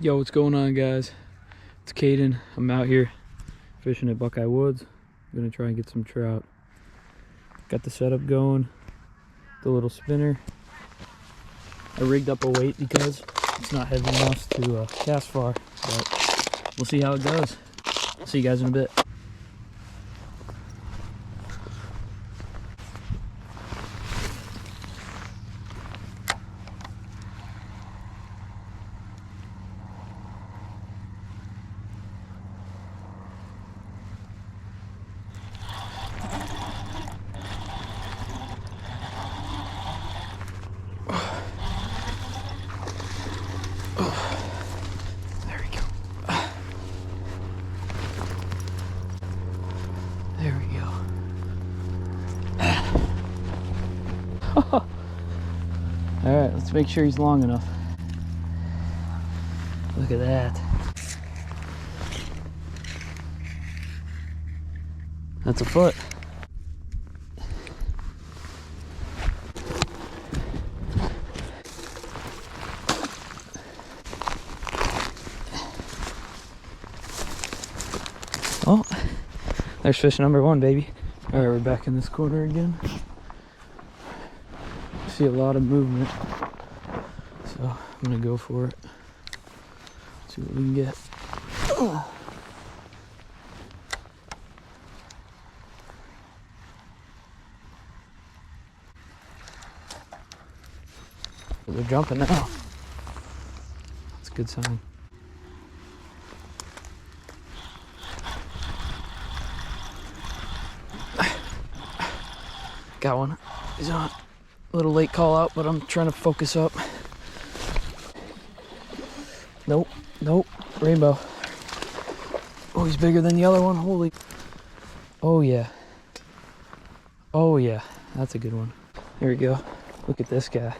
Yo, what's going on, guys? It's Caden. I'm out here fishing at Buckeye Woods. I'm gonna try and get some trout. Got the setup going, the little spinner. I rigged up a weight because it's not heavy enough to cast far, but we'll see how it goes. See you guys in a bit. There we go. Alright, let's make sure he's long enough. Look at that. That's a foot. Oh, there's fish number one, baby. All right, we're back in this corner again. See a lot of movement, so I'm gonna go for it. See what we can get. They're jumping now. That's a good sign. Got one. He's on. A little late call out, but I'm trying to focus up. Nope, nope, rainbow. Oh, he's bigger than the other one. Holy. Oh yeah. Oh yeah, that's a good one. There we go. Look at this guy.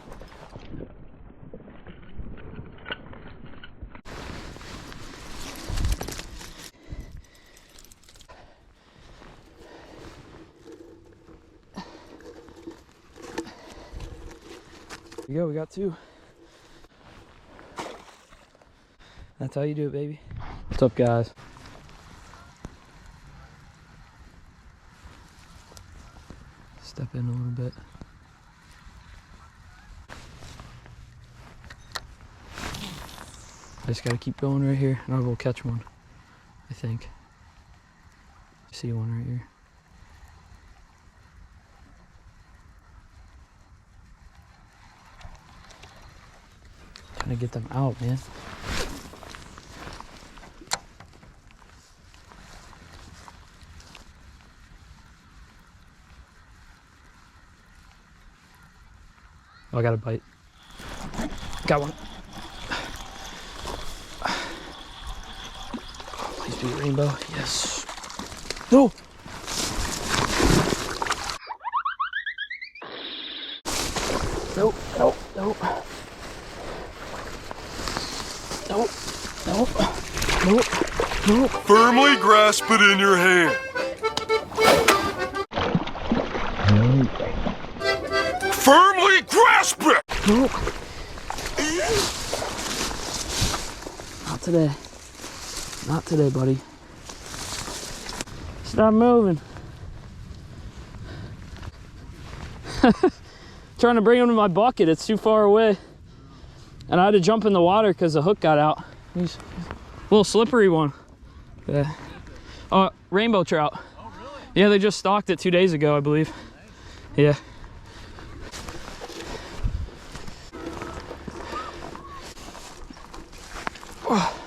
There you go, we got two. That's how you do it, baby. What's up, guys? Step in a little bit. I just gotta keep going right here and I will catch one, I think. I see one right here. Trying to get them out, man. Oh, I got a bite. Got one. Please be a rainbow. Yes. No! Nope, nope, nope. Nope, nope, nope, nope. Firmly grasp it in your hand. Firmly grasp it! Nope. Not today. Not today, buddy. Stop moving. Trying to bring him to my bucket, it's too far away. And I had to jump in the water because the hook got out. He's a little slippery one. Yeah. Rainbow trout. Oh, really? Yeah, they just stocked it 2 days ago, I believe. Yeah. Oh.